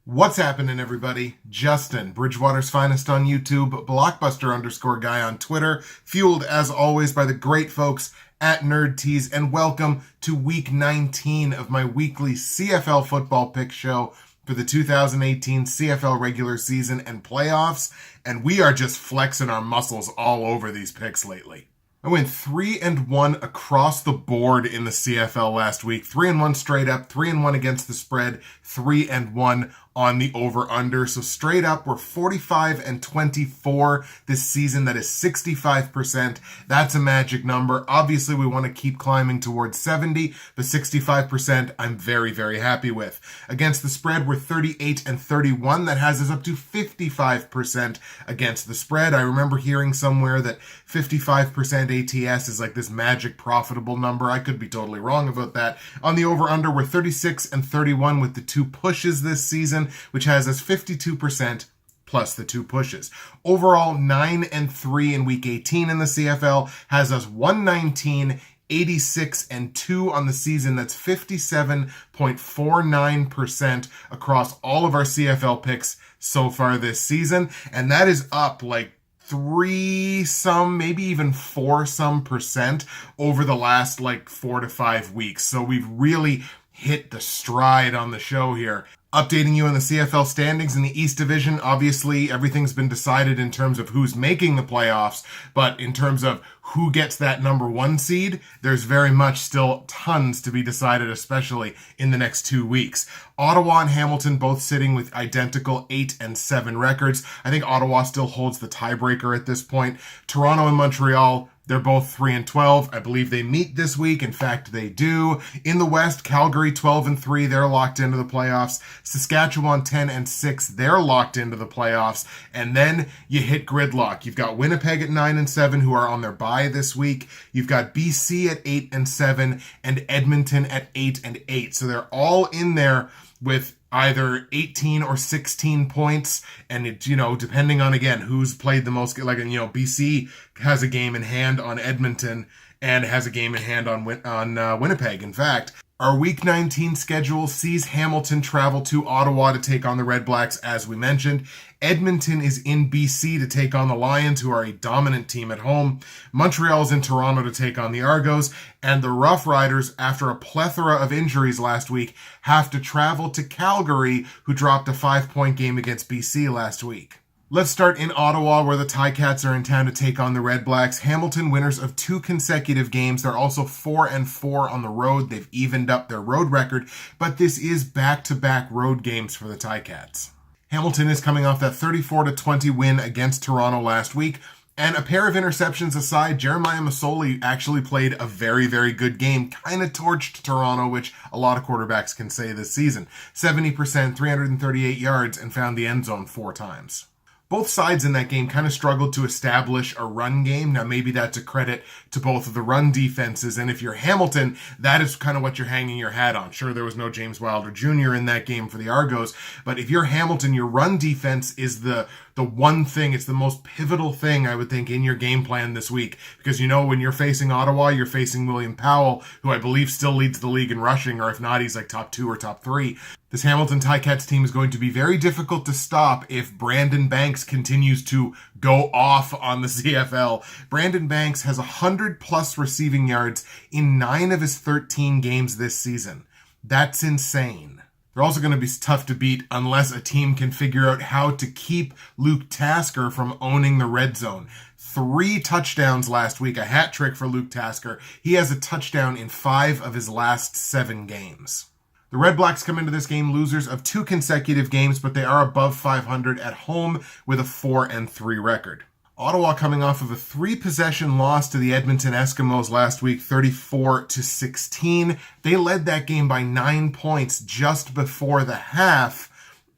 What's happening, everybody? Justin, Bridgewater's finest on YouTube, Blockbuster_guy on Twitter, fueled as always by the great folks at NerdTees, and welcome to week 19 of my weekly CFL football pick show for the 2018 CFL regular season and playoffs, and we are just flexing our muscles all over these picks lately. I went 3-1 across the board in the CFL last week. 3-1 straight up, 3-1 against the spread, 3-1 on the over-under. So straight up, we're 45-24 this season. That is 65%. That's a magic number. Obviously, we want to keep climbing towards 70, but 65% I'm very, very happy with. Against the spread, we're 38-31. That has us up to 55% against the spread. I remember hearing somewhere that 55% ATS is like this magic profitable number. I could be totally wrong about that. On the over-under, we're 36-31 with the two pushes this season, which has us 52% plus the two pushes. Overall, 9-3 in week 18 in the CFL has us 119, 86-2 on the season. That's 57.49% across all of our CFL picks so far this season. And that is up like 3-some, maybe even 4-some percent over the last like 4 to 5 weeks. So we've really hit the stride on the show here. Updating you on the CFL standings in the East Division. Obviously, everything's been decided in terms of who's making the playoffs, but in terms of who gets that number 1 seed, there's very much still tons to be decided, especially in the next 2 weeks. Ottawa and Hamilton both sitting with identical 8-7 records. I think Ottawa still holds the tiebreaker at this point. Toronto and Montreal, they're both 3-12. I believe they meet this week. In fact, they do. In the West, Calgary 12-3. They're locked into the playoffs. Saskatchewan 10-6. They're locked into the playoffs. And then you hit gridlock. You've got Winnipeg at 9-7, who are on their bye this week. You've got BC at 8-7 and Edmonton at 8-8. So they're all in there with either 18 or 16 points, and it, depending on, again, who's played the most, BC has a game in hand on Edmonton and has a game in hand on Winnipeg. In fact, our Week 19 schedule sees Hamilton travel to Ottawa to take on the REDBLACKS, as we mentioned. Edmonton is in BC to take on the Lions, who are a dominant team at home. Montreal is in Toronto to take on the Argos. And the Roughriders, after a plethora of injuries last week, have to travel to Calgary, who dropped a 5-point game against BC last week. Let's start in Ottawa, where the Ticats are in town to take on the REDBLACKS. Hamilton, winners of 2 consecutive games. They're also 4-4 on the road. They've evened up their road record, but this is back-to-back road games for the Ticats. Hamilton is coming off that 34-20 win against Toronto last week. And a pair of interceptions aside, Jeremiah Masoli actually played a very, very good game. Kind of torched Toronto, which a lot of quarterbacks can say this season. 70%, 338 yards, and found the end zone 4 times. Both sides in that game kind of struggled to establish a run game. Now, maybe that's a credit to both of the run defenses. And if you're Hamilton, that is kind of what you're hanging your hat on. Sure, there was no James Wilder Jr. in that game for the Argos. But if you're Hamilton, your run defense is the one thing, it's the most pivotal thing, I would think, in your game plan this week. Because when you're facing Ottawa, you're facing William Powell, who I believe still leads the league in rushing, or if not, he's like top 2 or top 3. This Hamilton Ticats team is going to be very difficult to stop if Brandon Banks continues to go off on the CFL. Brandon Banks has 100+ receiving yards in 9 of his 13 games this season. That's insane. They're also going to be tough to beat unless a team can figure out how to keep Luke Tasker from owning the red zone. 3 touchdowns last week, a hat trick for Luke Tasker. He has a touchdown in 5 of his last 7 games. The REDBLACKS come into this game losers of 2 consecutive games, but they are above 500 at home with a 4-3 record. Ottawa coming off of a 3-possession loss to the Edmonton Eskimos last week, 34-16. They led that game by 9 points just before the half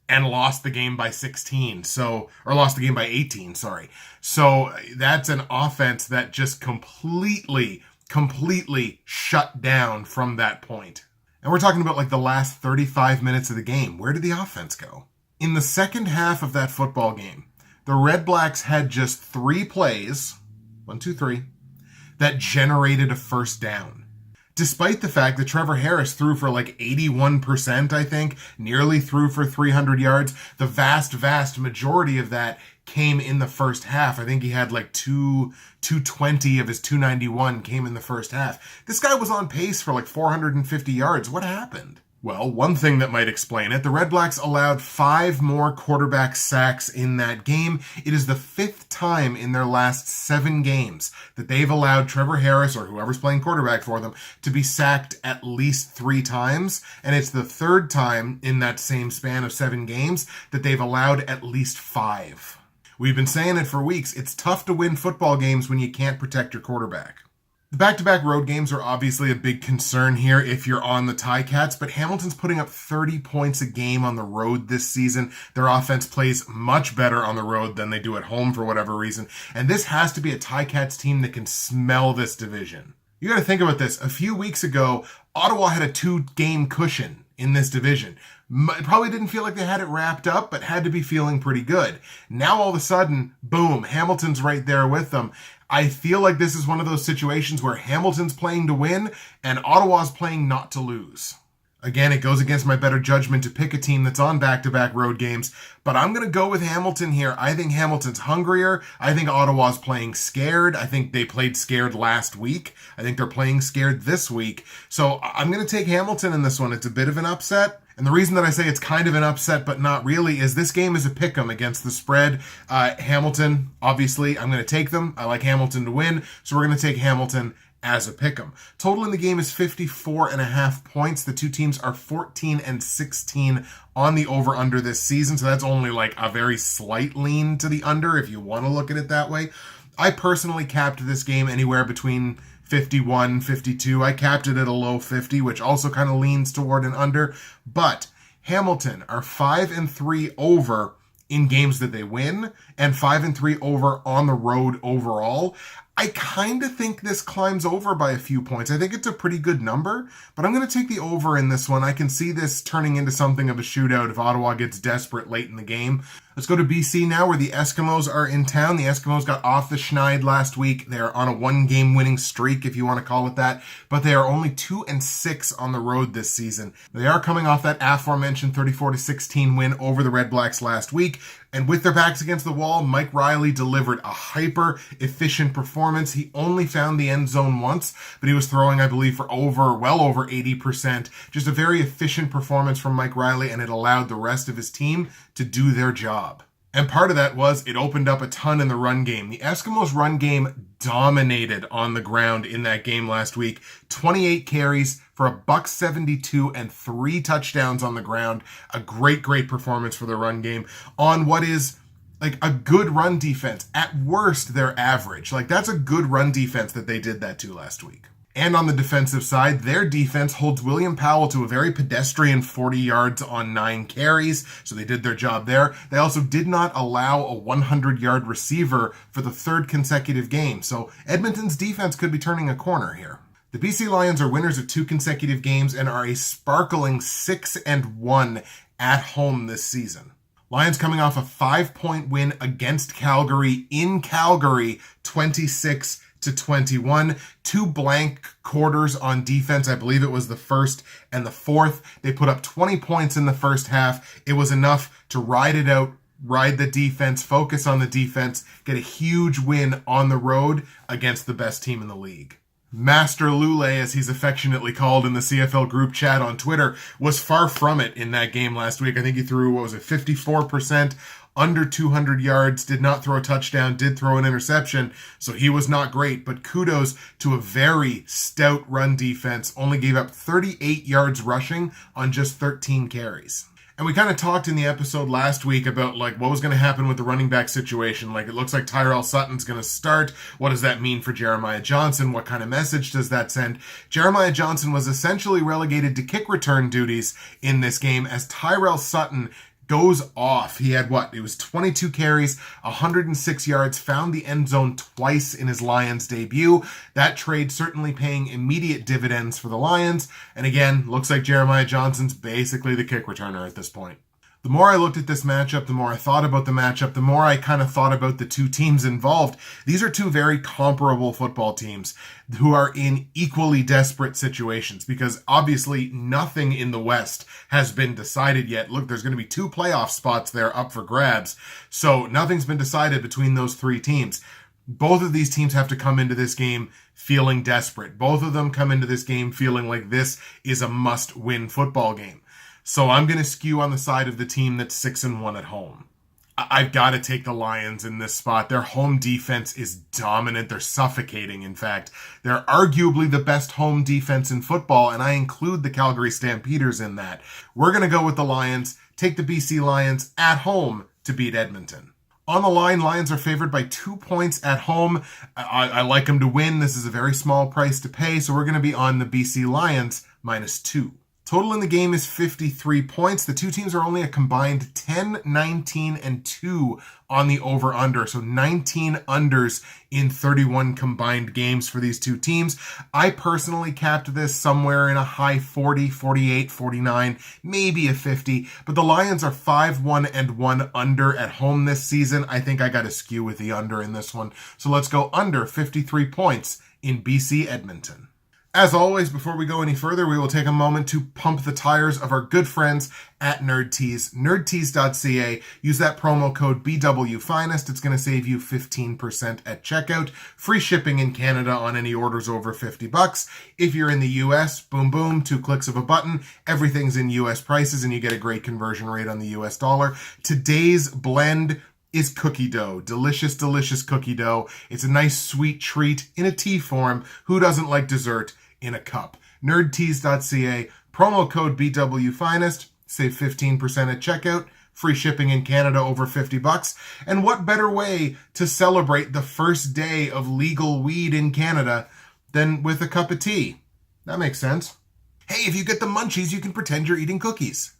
and lost the game by 18, sorry. So that's an offense that just completely shut down from that point. And we're talking about like the last 35 minutes of the game. Where did the offense go? In the second half of that football game, the REDBLACKS had just 3 plays, 1, 2, 3, that generated a first down. despite the fact that Trevor Harris threw for like 81%, I think, nearly threw for 300 yards. The vast majority of that came in the first half. I think he had like 220 of his 291 came in the first half. This guy was on pace for like 450 yards. What happened? Well, one thing that might explain it, the Red Blacks allowed 5 more quarterback sacks in that game. It is the 5th time in their last 7 games that they've allowed Trevor Harris, or whoever's playing quarterback for them, to be sacked at least 3 times. And it's the 3rd time in that same span of 7 games that they've allowed at least 5. We've been saying it for weeks. It's tough to win football games when you can't protect your quarterback. The back-to-back road games are obviously a big concern here if you're on the Ticats, but Hamilton's putting up 30 points a game on the road this season. Their offense plays much better on the road than they do at home for whatever reason, and this has to be a Ticats team that can smell this division. You gotta think about this. A few weeks ago, Ottawa had a 2-game cushion in this division. It probably didn't feel like they had it wrapped up, but had to be feeling pretty good. Now all of a sudden, boom, Hamilton's right there with them. I feel like this is one of those situations where Hamilton's playing to win and Ottawa's playing not to lose. Again, it goes against my better judgment to pick a team that's on back-to-back road games, but I'm going to go with Hamilton here. I think Hamilton's hungrier. I think Ottawa's playing scared. I think they played scared last week. I think they're playing scared this week. So I'm going to take Hamilton in this one. It's a bit of an upset. And the reason that I say it's kind of an upset, but not really, is this game is a pick'em against the spread. Hamilton, obviously, I'm going to take them. I like Hamilton to win, so we're going to take Hamilton as a pick'em. Total in the game is 54.5 points. The two teams are 14 and 16 on the over-under this season, so that's only like a very slight lean to the under if you want to look at it that way. I personally capped this game anywhere between 51, 52. I capped it at a low 50, which also kind of leans toward an under. But Hamilton are 5-3 over in games that they win and 5-3 over on the road overall. I kind of think this climbs over by a few points. I think it's a pretty good number, but I'm going to take the over in this one. I can see this turning into something of a shootout if Ottawa gets desperate late in the game. Let's go to BC now, where the Eskimos are in town. The Eskimos got off the schneid last week. They're on a 1-game winning streak, if you want to call it that, but they are only 2-6 on the road this season. They are coming off that aforementioned 34-16 win over the Red Blacks last week, and with their backs against the wall, Mike Riley delivered a hyper-efficient performance. He only found the end zone once, but he was throwing, I believe, for well over 80%. Just a very efficient performance from Mike Riley, and it allowed the rest of his team to do their job. And part of that was it opened up a ton in the run game. The Eskimos' run game dominated on the ground in that game last week. 28 carries for $172 and 3 touchdowns on the ground. A great performance for the run game on what is like a good run defense. At worst, they're average. Like, that's a good run defense that they did that to last week. And on the defensive side, their defense holds William Powell to a very pedestrian 40 yards on 9 carries, so they did their job there. They also did not allow a 100-yard receiver for the 3rd consecutive game, so Edmonton's defense could be turning a corner here. The BC Lions are winners of 2 consecutive games and are a sparkling 6-1 at home this season. Lions coming off a 5-point win against Calgary in Calgary, 26-21. 2 blank quarters on defense. I believe it was the first and the fourth. They put up 20 points in the first half. It was enough to ride it out, ride the defense, focus on the defense, get a huge win on the road against the best team in the league. Master Lule, as he's affectionately called in the CFL group chat on Twitter, was far from it in that game last week. I think he threw, 54%, under 200 yards, did not throw a touchdown, did throw an interception, so he was not great, but kudos to a very stout run defense, only gave up 38 yards rushing on just 13 carries. And we kind of talked in the episode last week about like what was going to happen with the running back situation. Like, it looks like Tyrell Sutton's going to start. What does that mean for Jeremiah Johnson? What kind of message does that send? Jeremiah Johnson was essentially relegated to kick return duties in this game as Tyrell Sutton goes off. He had It was 22 carries, 106 yards, found the end zone twice in his Lions debut. That trade certainly paying immediate dividends for the Lions. And again, looks like Jeremiah Johnson's basically the kick returner at this point. The more I looked at this matchup, the more I thought about the matchup, the more I kind of thought about the two teams involved. These are two very comparable football teams who are in equally desperate situations because obviously nothing in the West has been decided yet. Look, there's going to be 2 playoff spots there up for grabs. So nothing's been decided between those 3 teams. Both of these teams have to come into this game feeling desperate. Both of them come into this game feeling like this is a must-win football game. So I'm going to skew on the side of the team that's 6-1 at home. I've got to take the Lions in this spot. Their home defense is dominant. They're suffocating, in fact. They're arguably the best home defense in football, and I include the Calgary Stampeders in that. We're going to go with the Lions, take the BC Lions at home to beat Edmonton. On the line, Lions are favored by 2 points at home. I like them to win. This is a very small price to pay, so we're going to be on the BC Lions -2. Total in the game is 53 points. The two teams are only a combined 10, 19, and 2 on the over-under. So 19 unders in 31 combined games for these two teams. I personally capped this somewhere in a high 40, 48, 49, maybe a 50. But the Lions are 5-1-1 under at home this season. I think I got to skew with the under in this one. So let's go under 53 points in BC Edmonton. As always, before we go any further, we will take a moment to pump the tires of our good friends at NerdTees. NerdTees.ca. Use that promo code BWFinest. It's going to save you 15% at checkout. Free shipping in Canada on any orders over $50. If you're in the US, boom, boom, 2 clicks of a button. Everything's in US prices and you get a great conversion rate on the US dollar. Today's blend is cookie dough. Delicious, delicious cookie dough. It's a nice sweet treat in a tea form. Who doesn't like dessert in a cup? Nerdtees.ca, promo code BWFinest, save 15% at checkout, free shipping in Canada over $50. And what better way to celebrate the first day of legal weed in Canada than with a cup of tea? That makes sense. Hey, if you get the munchies, you can pretend you're eating cookies.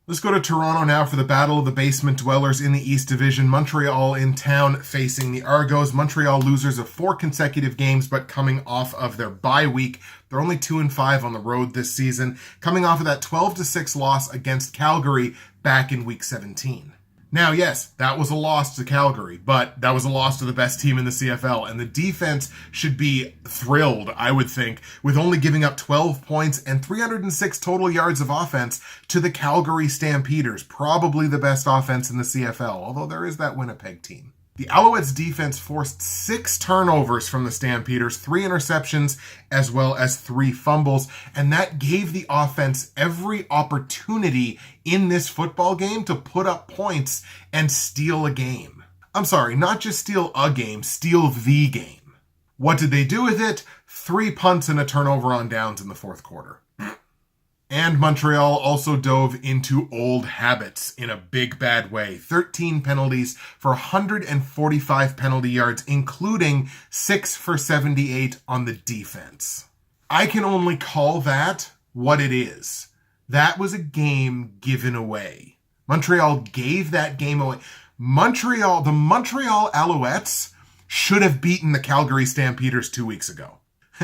Let's go to Toronto now for the Battle of the Basement Dwellers in the East Division. Montreal in town facing the Argos. Montreal losers of 4 consecutive games, but coming off of their bye week. They're only 2-5 on the road this season, coming off of that 12-6 loss against Calgary back in week 17. Now, yes, that was a loss to Calgary, but that was a loss to the best team in the CFL, and the defense should be thrilled, I would think, with only giving up 12 points and 306 total yards of offense to the Calgary Stampeders, probably the best offense in the CFL, although there is that Winnipeg team. The Alouettes defense forced 6 turnovers from the Stampeders, 3 interceptions, as well as 3 fumbles, and that gave the offense every opportunity in this football game to put up points and steal a game. I'm sorry, not just steal a game, steal the game. What did they do with it? 3 punts and a turnover on downs in the fourth quarter. And Montreal also dove into old habits in a big bad way. 13 penalties for 145 penalty yards, including 6 for 78 on the defense. I can only call that what it is. That was a game given away. Montreal gave that game away. The Montreal Alouettes should have beaten the Calgary Stampeders 2 weeks ago.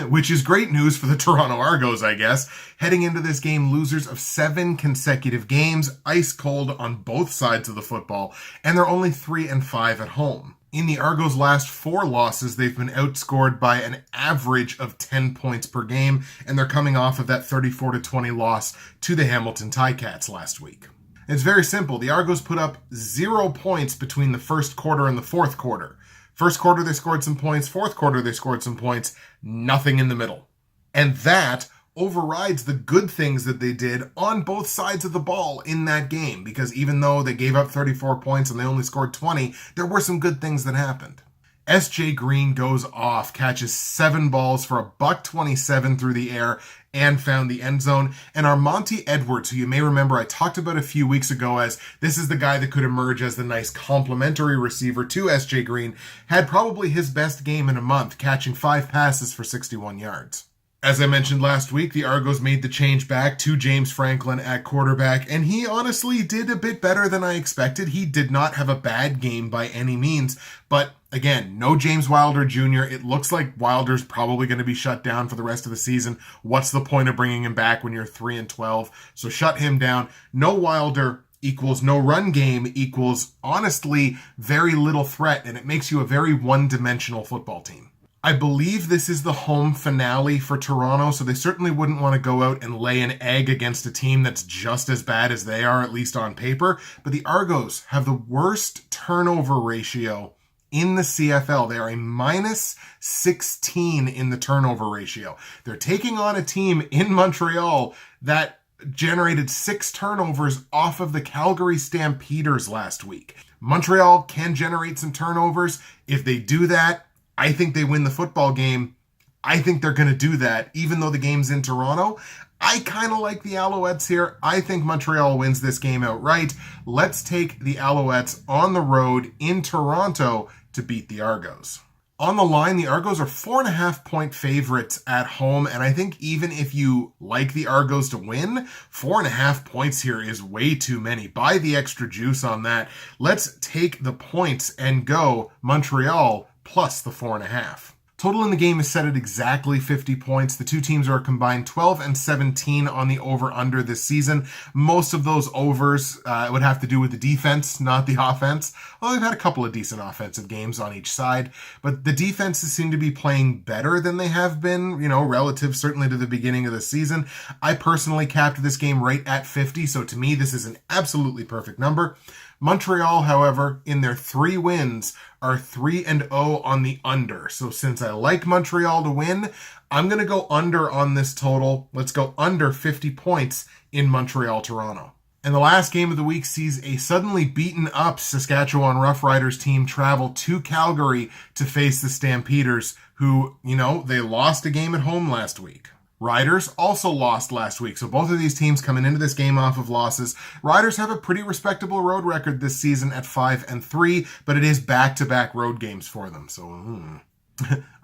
Which is great news for the Toronto Argos, I guess. Heading into this game, losers of 7 consecutive games, ice cold on both sides of the football, and they're only 3-5 at home. In the Argos' last 4 losses, they've been outscored by an average of 10 points per game, and they're coming off of that 34-20 loss to the Hamilton Ticats last week. It's very simple. The Argos put up 0 points between the first quarter and the fourth quarter. First quarter, they scored some points. Fourth quarter, they scored some points. Nothing in the middle. And that overrides the good things that they did on both sides of the ball in that game. Because even though they gave up 34 points and they only scored 20, there were some good things that happened. S.J. Green goes off, catches 7 balls for $127 through the air, and found the end zone. And Armonte Edwards, who you may remember I talked about a few weeks ago as this is the guy that could emerge as the nice complementary receiver to S.J. Green, had probably his best game in a month, catching 5 passes for 61 yards. As I mentioned last week, the Argos made the change back to James Franklin at quarterback, and he honestly did a bit better than I expected. He did not have a bad game by any means, but again, no James Wilder Jr. It looks like Wilder's probably going to be shut down for the rest of the season. What's the point of bringing him back when you're 3-12? So shut him down. No Wilder equals no run game equals, honestly, very little threat, and it makes you a very one-dimensional football team. I believe this is the home finale for Toronto, so they certainly wouldn't want to go out and lay an egg against a team that's just as bad as they are, at least on paper. But the Argos have the worst turnover ratio in the CFL. They are a minus 16 in the turnover ratio. They're taking on a team in Montreal that generated 6 turnovers off of the Calgary Stampeders last week. Montreal can generate some turnovers. If they do that, I think they win the football game. I think they're going to do that, even though the game's in Toronto. I kind of like the Alouettes here. I think Montreal wins this game outright. Let's take the Alouettes on the road in Toronto to beat the Argos. On the line, the Argos are 4.5-point favorites at home, and I think even if you like the Argos to win, 4.5 points here is way too many. Buy the extra juice on that. Let's take the points and go Montreal plus the 4.5. Total in the game is set at exactly 50 points. The two teams are a combined 12 and 17 on the over-under this season. Most of those overs would have to do with the defense, not the offense. Well, they've had a couple of decent offensive games on each side, but the defenses seem to be playing better than they have been, relative certainly to the beginning of the season. I personally capped this game right at 50, so to me, this is an absolutely perfect number. Montreal, however, in their 3 wins, are 3-0 on the under. So since I like Montreal to win, I'm going to go under on this total. Let's go under 50 points in Montreal-Toronto. And the last game of the week sees a suddenly beaten up Saskatchewan Roughriders team travel to Calgary to face the Stampeders, who, they lost a game at home last week. Riders also lost last week, so both of these teams coming into this game off of losses. Riders have a pretty respectable road record this season at 5-3, but it is back-to-back road games for them. So,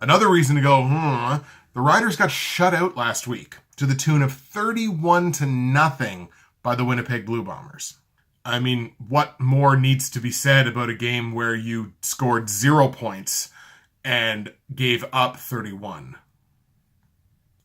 another reason to go, the Riders got shut out last week to the tune of 31-0 by the Winnipeg Blue Bombers. I mean, what more needs to be said about a game where you scored 0 points and gave up 31?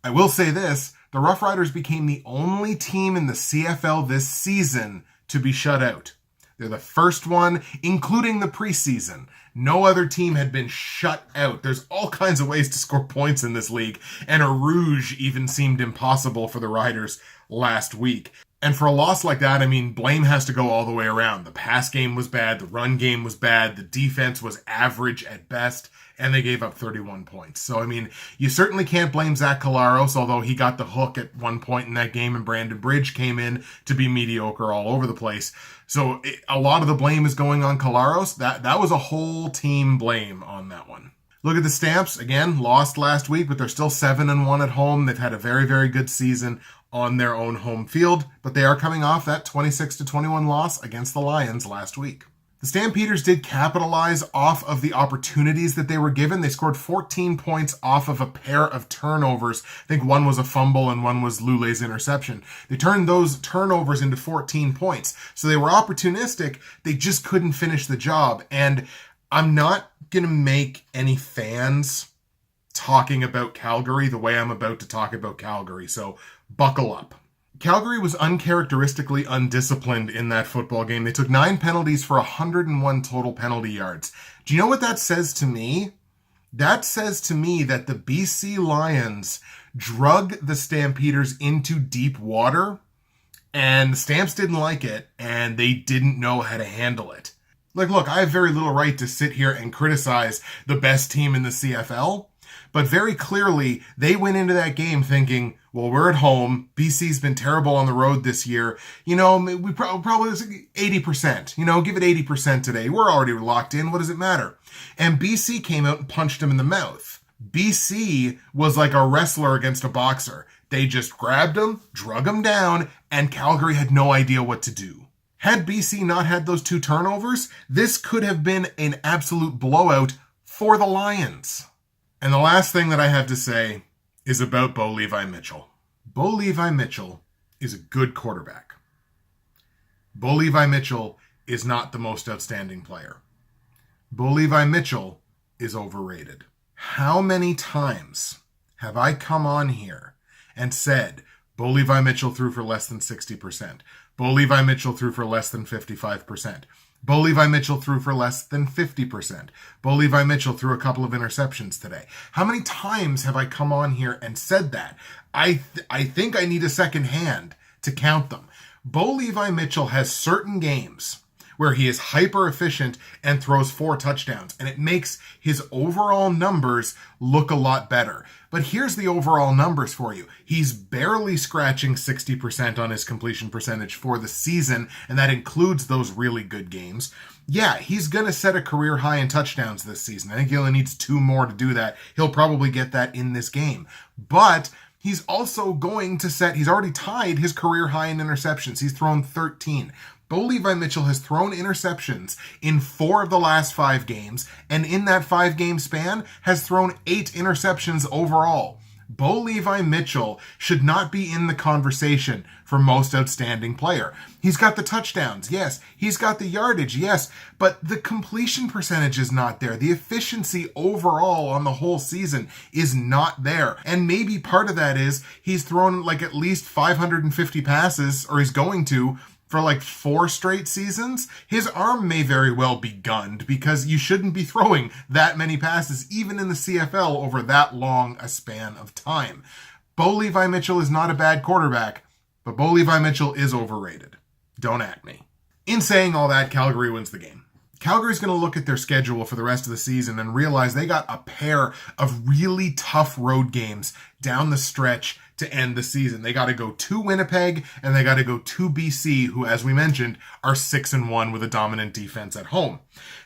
I will say this, the Roughriders became the only team in the CFL this season to be shut out. They're the first one, including the preseason. No other team had been shut out. There's all kinds of ways to score points in this league, and a rouge even seemed impossible for the Riders last week. And for a loss like that, blame has to go all the way around. The pass game was bad, the run game was bad, the defense was average at best, and they gave up 31 points. So, you certainly can't blame Zach Collaros, although he got the hook at one point in that game and Brandon Bridge came in to be mediocre all over the place. So, a lot of the blame is going on Collaros. That was a whole team blame on that one. Look at the Stamps. Again, lost last week, but they're still 7-1 at home. They've had a very, very good season on their own home field, but they are coming off that 26-21 loss against the Lions last week. The Stampeders did capitalize off of the opportunities that they were given. They scored 14 points off of a pair of turnovers. I think one was a fumble and one was Lule's interception. They turned those turnovers into 14 points. So they were opportunistic. They just couldn't finish the job. And I'm not going to make any fans talking about Calgary the way I'm about to talk about Calgary. So buckle up. Calgary was uncharacteristically undisciplined in that football game. They took 9 penalties for 101 total penalty yards. Do you know what that says to me? That says to me that the BC Lions drug the Stampeders into deep water, and the Stamps didn't like it, and they didn't know how to handle it. Look, I have very little right to sit here and criticize the best team in the CFL, but very clearly, they went into that game thinking, well, we're at home. BC's been terrible on the road this year. We probably 80%. Give it 80% today. We're already locked in. What does it matter? And BC came out and punched him in the mouth. BC was like a wrestler against a boxer. They just grabbed him, drug him down, and Calgary had no idea what to do. Had BC not had those 2 turnovers, this could have been an absolute blowout for the Lions. And the last thing that I have to say is about Bo Levi-Mitchell. Bo Levi-Mitchell is a good quarterback. Bo Levi-Mitchell is not the most outstanding player. Bo Levi-Mitchell is overrated. How many times have I come on here and said Bo Levi Mitchell threw for less than 60%. Bo Levi Mitchell threw for less than 55%. Bo Levi Mitchell threw for less than 50%. Bo Levi Mitchell threw a couple of interceptions today. How many times have I come on here and said that? I think I need a second hand to count them. Bo Levi Mitchell has certain games where he is hyper efficient and throws 4 touchdowns, and it makes his overall numbers look a lot better. But here's the overall numbers for you. He's barely scratching 60% on his completion percentage for the season, and that includes those really good games. Yeah, he's going to set a career high in touchdowns this season. I think he only needs 2 more to do that. He'll probably get that in this game. But he's also going to he's already tied his career high in interceptions. He's thrown 13. Bo Levi Mitchell has thrown interceptions in 4 of the last 5 games, and in that 5-game span has thrown 8 interceptions overall. Bo Levi Mitchell should not be in the conversation for most outstanding player. He's got the touchdowns, yes. He's got the yardage, yes. But the completion percentage is not there. The efficiency overall on the whole season is not there. And maybe part of that is he's thrown like at least 550 passes, or he's going to, for like 4 straight seasons. His arm may very well be gunned, because you shouldn't be throwing that many passes, even in the CFL, over that long a span of time. Bo Levi Mitchell is not a bad quarterback, but Bo Levi Mitchell is overrated. Don't at me. In saying all that, Calgary wins the game. Calgary's going to look at their schedule for the rest of the season and realize they got a pair of really tough road games down the stretch to end the season. They got to go to Winnipeg, and they got to go to BC, who, as we mentioned, are 6-1 with a dominant defense at home.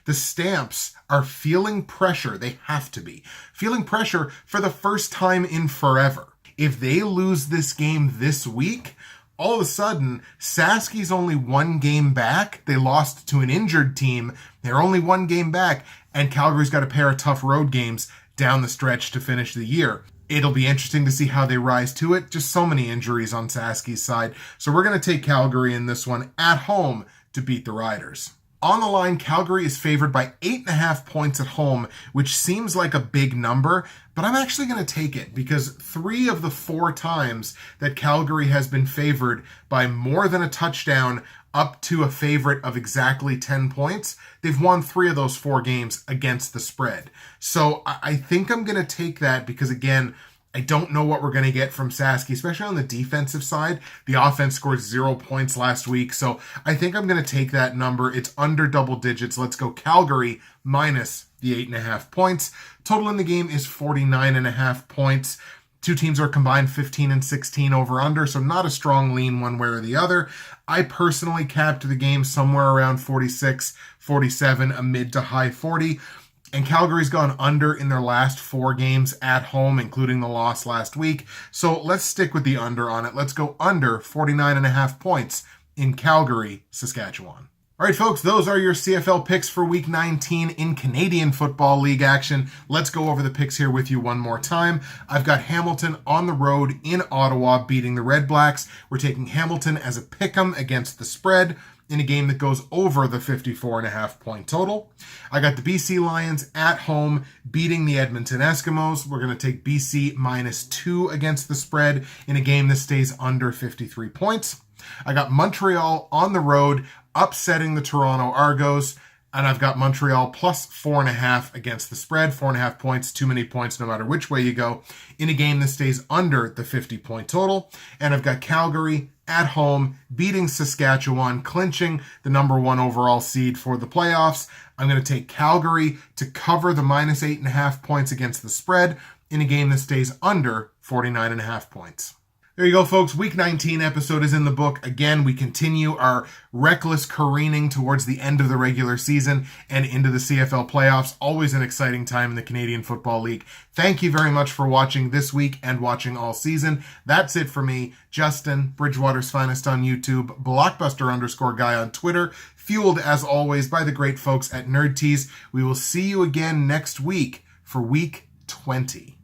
The Stamps are feeling pressure. They have to be feeling pressure for the first time in forever. If they lose this game this week, all of a sudden, Saski's only 1 game back. They lost to an injured team. They're only 1 game back, and Calgary's got a pair of tough road games down the stretch to finish the year. It'll be interesting to see how they rise to it. Just so many injuries on Saski's side. So we're going to take Calgary in this one at home to beat the Riders. On the line, Calgary is favored by 8.5 points at home, which seems like a big number, but I'm actually going to take it because 3 of the 4 times that Calgary has been favored by more than a touchdown up to a favorite of exactly 10 points, they've won 3 of those 4 games against the spread. So I think I'm going to take that because, again, I don't know what we're going to get from Saski, especially on the defensive side. The offense scored 0 points last week, so I think I'm going to take that number. It's under double digits. Let's go Calgary minus the 8.5 points. Total in the game is 49.5 points. 2 teams are combined 15 and 16 over under, so not a strong lean one way or the other. I personally capped the game somewhere around 46, 47, a mid to high 40. And Calgary's gone under in their last 4 games at home, including the loss last week. So let's stick with the under on it. Let's go under 49.5 points in Calgary, Saskatchewan. All right, folks, those are your CFL picks for Week 19 in Canadian Football League action. Let's go over the picks here with you one more time. I've got Hamilton on the road in Ottawa beating the REDBLACKS. We're taking Hamilton as a pick'em against the spread in a game that goes over the 54.5 point total. I got the BC Lions at home beating the Edmonton Eskimos. We're going to take BC -2 against the spread in a game that stays under 53 points. I got Montreal on the road upsetting the Toronto Argos, and I've got Montreal plus 4.5 against the spread. 4.5 points, too many points no matter which way you go, in a game that stays under the 50 point total. And I've got Calgary at home beating Saskatchewan, clinching the number 1 overall seed for the playoffs. I'm going to take Calgary to cover the minus 8.5 points against the spread in a game that stays under 49.5 points. There you go, folks. Week 19 episode is in the book. Again, we continue our reckless careening towards the end of the regular season and into the CFL playoffs. Always an exciting time in the Canadian Football League. Thank you very much for watching this week and watching all season. That's it for me, Justin, Bridgewater's Finest on YouTube, Blockbuster_guy on Twitter, fueled as always by the great folks at Nerd Tees. We will see you again next week for Week 20.